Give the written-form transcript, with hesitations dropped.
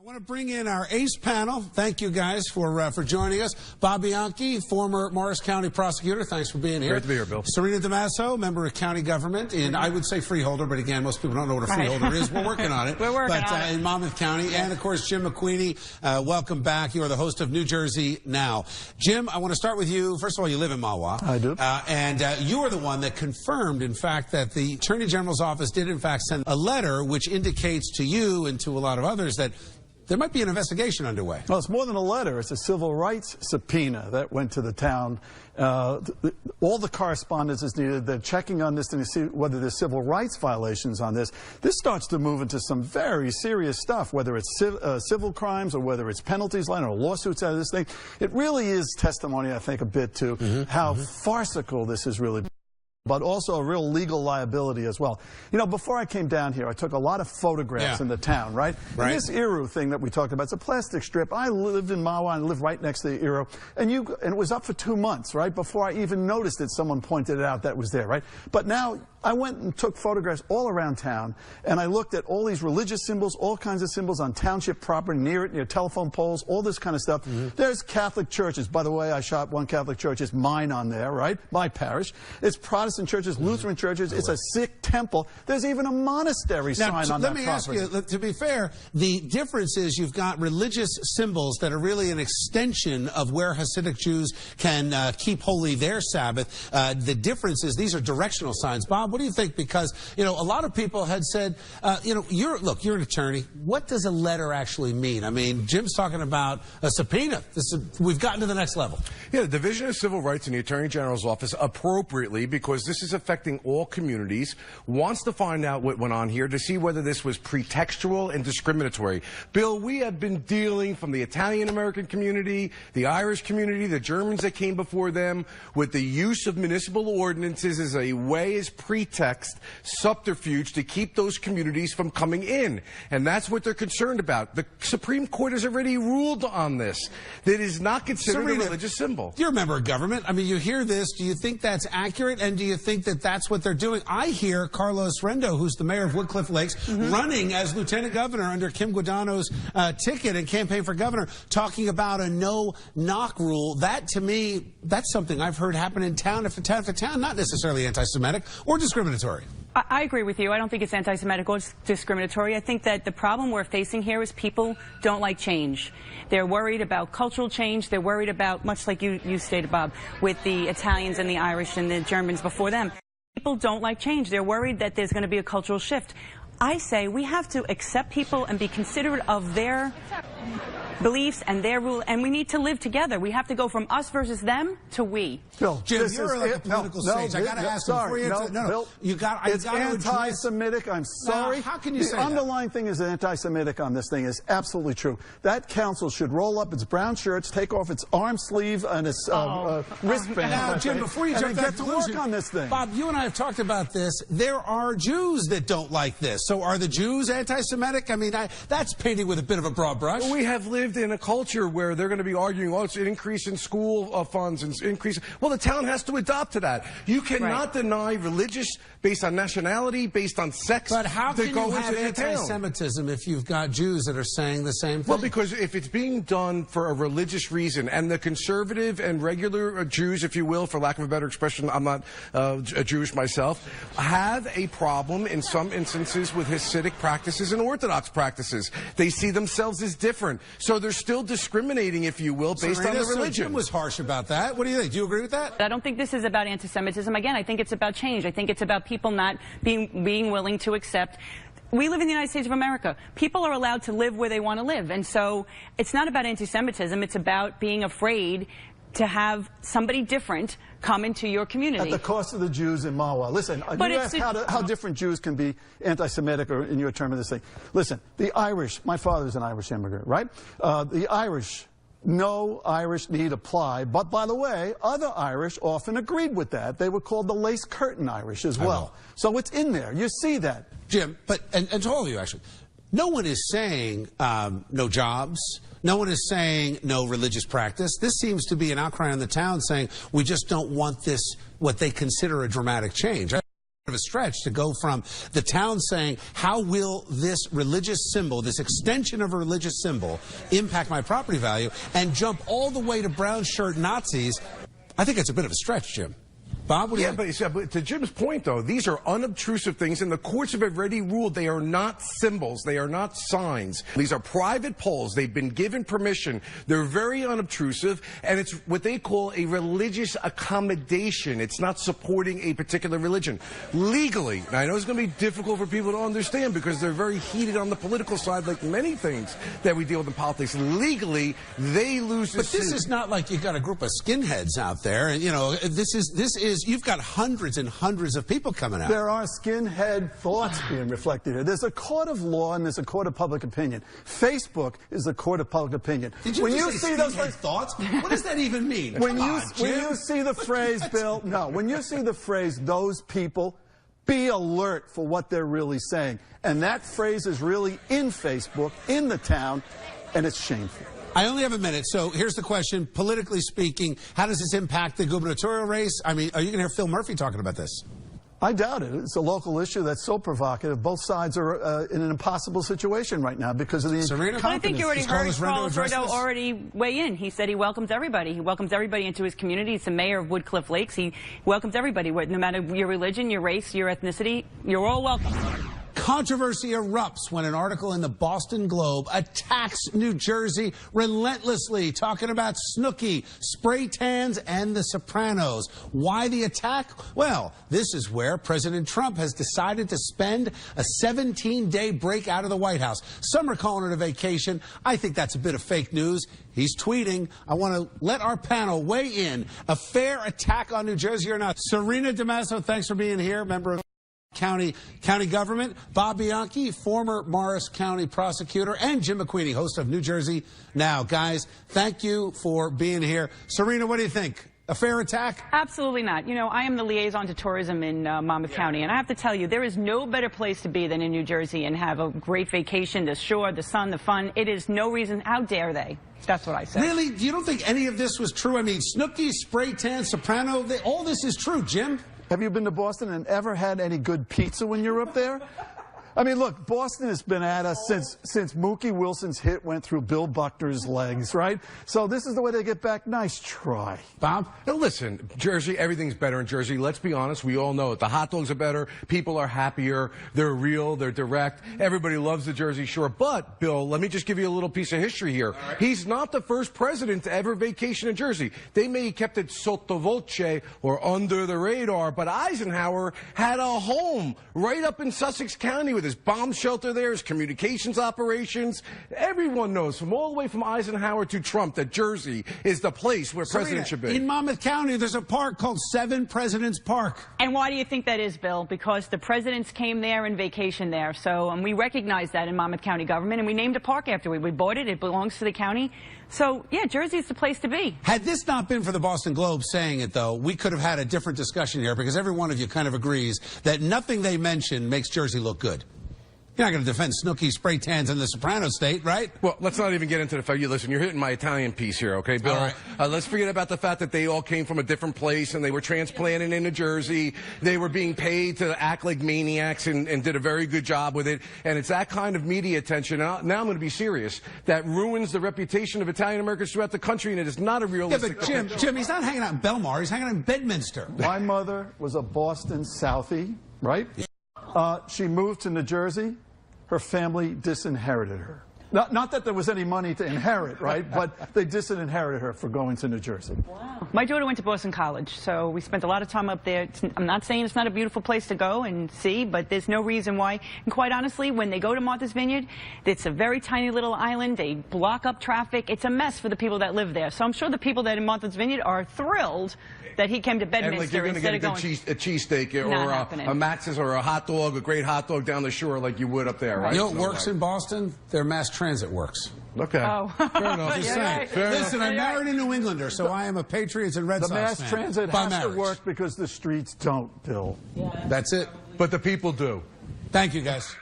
I want to bring in our ace panel. Thank you guys for joining us. Bob Bianchi, former Morris County prosecutor. Thanks for being here. Great to be here, Bill. Serna DiMaso, member of county government in, I would say, freeholder, but again, most people don't know what a freeholder is. We're working on it. We're working on it. In Monmouth County. Yes. And, of course, Jim McQueeny, welcome back. You are the host of New Jersey Now. Jim, I want to start with you. First of all, you live in Mahwah. I do. And you are the one that confirmed, in fact, that the Attorney General's office did, in fact, send a letter which indicates to you and to a lot of others that there might be an investigation underway. Well, it's more than a letter. It's a civil rights subpoena that went to the town. All the correspondence is needed. They're checking on this to see whether there's civil rights violations on this. This starts to move into some very serious stuff, whether it's civil crimes or whether it's penalties, or lawsuits out of this thing. It really is testimony, I think, a bit to how farcical this is really, but also a real legal liability as well. You know, before I came down here, I took a lot of photographs in the town, right? And this Eruv thing that we talked about, it's a plastic strip. I lived in Mahwah and lived right next to the Eruv, and it was up for 2 months, right? Before I even noticed it, someone pointed it out that was there, right? But now I went and took photographs all around town, and I looked at all these religious symbols, all kinds of symbols on township property, near it, near telephone poles, all this kind of stuff. There's Catholic churches. By the way, I shot one Catholic church. It's mine on there, right? My parish. It's Protestant churches, Lutheran churches. It's a Sikh temple. There's even a monastery sign on that property. Let me ask you, to be fair, the difference is you've got religious symbols that are really an extension of where Hasidic Jews can keep holy their Sabbath. The difference is these are directional signs. Bob, what do you think? Because, you know, a lot of people had said, you know, you're an attorney. What does a letter actually mean? I mean, Jim's talking about a subpoena. We've gotten to the next level. Yeah, the Division of Civil Rights in the Attorney General's office, appropriately, because this is affecting all communities, wants to find out what went on here to see whether this was pretextual and discriminatory. Bill, we have been dealing from the Italian-American community, the Irish community, the Germans that came before them, with the use of municipal ordinances as a way, as pretext, subterfuge to keep those communities from coming in. And that's what they're concerned about. The Supreme Court has already ruled on this. That is not considered a religious symbol. You're a member of government. I mean, you hear this. Do you think that's accurate? And do you think that that's what they're doing? I hear Carlos Rendo, who's the mayor of Woodcliff Lakes, running as lieutenant governor under Kim Guadagno's ticket and campaign for governor, talking about a no-knock rule. That, to me, that's something I've heard happen in town after town after town, not necessarily anti-Semitic or discriminatory. I agree with you. I don't think it's anti-Semitic or discriminatory. I think that the problem we're facing here is people don't like change. They're worried about cultural change. They're worried about, much like you stated, Bob, with the Italians and the Irish and the Germans before them. People don't like change. They're worried that there's going to be a cultural shift. I say we have to accept people and be considerate of their beliefs and their rule, and we need to live together. We have to go from us versus them to we. Bill, Jim, you're like a political stage. I got to ask you. Bill, it's anti-Semitic. I'm sorry. How can you say that? The underlying thing is anti-Semitic on this thing is absolutely true. That council should roll up its brown shirts, take off its arm sleeve and its wristband. Now, Jim, before you jump get to work on this thing. Bob, you and I have talked about this. There are Jews that don't like this. So are the Jews anti-Semitic? I mean, that's painting with a bit of a broad brush. We have lived in a culture where they're going to be arguing, oh, it's an increase in school funds and increase. Well, the town has to adopt to that. You cannot deny religious based on nationality, based on sex. But how can you have anti-Semitism if you've got Jews that are saying the same thing? Well, because if it's being done for a religious reason, and the conservative and regular Jews, if you will, for lack of a better expression, I'm not Jewish myself, have a problem in some instances with Hasidic practices and Orthodox practices. They see themselves as different. So they're still discriminating, if you will, based on the religion. Jim was harsh about that. What do you think? Do you agree with that? I don't think this is about anti-Semitism. Again, I think it's about change. I think it's about people not being willing to accept. We live in the United States of America. People are allowed to live where they want to live. And so it's not about anti-Semitism. It's about being afraid to have somebody different come into your community. At the cost of the Jews in Mahwah. Listen, you asked how different Jews can be anti-Semitic, or in your term of this thing. Listen, the Irish, my father's an Irish immigrant, right? The Irish, no Irish need apply. But by the way, other Irish often agreed with that. They were called the lace curtain Irish as well. So it's in there. You see that. Jim, and to all of you actually, no one is saying no jobs. No one is saying no religious practice. This seems to be an outcry in the town saying we just don't want this, what they consider a dramatic change. of a stretch to go from the town saying, how will this religious symbol, this extension of a religious symbol, impact my property value, and jump all the way to brown shirt Nazis. I think it's a bit of a stretch, Jim. Bob, but to Jim's point, though, these are unobtrusive things, and the courts have already ruled they are not symbols. They are not signs. These are private polls. They've been given permission. They're very unobtrusive, and it's what they call a religious accommodation. It's not supporting a particular religion. Legally, now I know it's going to be difficult for people to understand because they're very heated on the political side, like many things that we deal with in politics. Legally, they lose But this is not like you've got a group of skinheads out there, and, you know, this is you've got hundreds and hundreds of people coming out. There are skinhead thoughts being reflected here. There's a court of law and there's a court of public opinion. Facebook is a court of public opinion. Did you just say those thoughts? What does that even mean? When you see the phrase, Bill, when you see the phrase, those people, be alert for what they're really saying. And that phrase is really in Facebook, in the town, and it's shameful. I only have a minute, so here's the question. Politically speaking, how does this impact the gubernatorial race? I mean, are you going to hear Phil Murphy talking about this? I doubt it. It's a local issue that's so provocative. Both sides are in an impossible situation right now because of the incompetence. I think you already heard Carlos Rendo already weigh in. He said he welcomes everybody. He welcomes everybody into his community. He's the mayor of Woodcliff Lakes. He welcomes everybody, no matter your religion, your race, your ethnicity. You're all welcome. Controversy erupts when an article in the Boston Globe attacks New Jersey relentlessly, talking about Snooki, spray tans, and The Sopranos. Why the attack? Well, this is where President Trump has decided to spend a 17-day break out of the White House. Some are calling it a vacation. I think that's a bit of fake news. He's tweeting, I want to let our panel weigh in. A fair attack on New Jersey or not? Serna DiMaso, thanks for being here, member of County government. Bob Bianchi, former Morris County prosecutor, and Jim McQueeny, host of New Jersey Now. Guys, thank you for being here. Serna, what do you think? A fair attack? Absolutely not. You know, I am the liaison to tourism in Monmouth County, and I have to tell you, there is no better place to be than in New Jersey and have a great vacation, the shore, the sun, the fun. It is no reason. How dare they? That's what I said. Really? You don't think any of this was true? I mean, Snooki, spray tan, Soprano, all this is true, Jim? Have you been to Boston and ever had any good pizza when you're up there? I mean, look, Boston has been at us since Mookie Wilson's hit went through Bill Buckner's legs, right? So this is the way they get back. Nice try. Bob? Now listen, Jersey, everything's better in Jersey. Let's be honest, we all know it. The hot dogs are better, people are happier, they're real, they're direct. Everybody loves the Jersey Shore. But, Bill, let me just give you a little piece of history here. Right. He's not the first president to ever vacation in Jersey. They may have kept it sotto voce or under the radar, but Eisenhower had a home right up in Sussex County with his bomb shelter there, his communications operations. Everyone knows, from all the way from Eisenhower to Trump, that Jersey is the place where presidents should be. In Monmouth County, there's a park called Seven Presidents Park. And why do you think that is, Bill? Because the presidents came there and vacationed there. So, and we recognize that in Monmouth County government, and we named a park after it. We bought it. It belongs to the county. So, yeah, Jersey's the place to be. Had this not been for the Boston Globe saying it, though, we could have had a different discussion here, because every one of you kind of agrees that nothing they mention makes Jersey look good. You're not going to defend Snooki, spray tans, in the Soprano state, right? Well, let's not even get into the fact. Listen, you're hitting my Italian piece here, okay, Bill? All right. Let's forget about the fact that they all came from a different place and they were transplanted into Jersey. They were being paid to act like maniacs and did a very good job with it. And it's that kind of media attention, now I'm going to be serious, that ruins the reputation of Italian Americans throughout the country, and it is not a realistic... Yeah, but Jim, he's not hanging out in Belmar. He's hanging out in Bedminster. My mother was a Boston Southie, right? She moved to New Jersey. Her family disinherited her. Not that there was any money to inherit, right? But they disinherited her for going to New Jersey. Wow. My daughter went to Boston College, so we spent a lot of time up there. I'm not saying it's not a beautiful place to go and see, but there's no reason why. And quite honestly, when they go to Martha's Vineyard, it's a very tiny little island. They block up traffic. It's a mess for the people that live there. So I'm sure the people that in Martha's Vineyard are thrilled that he came to Bedminster instead of going... And like you're going to get a cheesesteak or a Max's or a hot dog, a great hot dog down the shore like you would up there, right? You know what works in Boston? Their mass transit works. Okay. Oh. Fair enough. Just saying. Right. Listen, I married a New Englander, so I am a Patriots and Red Sox fan. The mass transit has to work because the streets don't, Bill. Yeah. That's it. But the people do. Thank you, guys.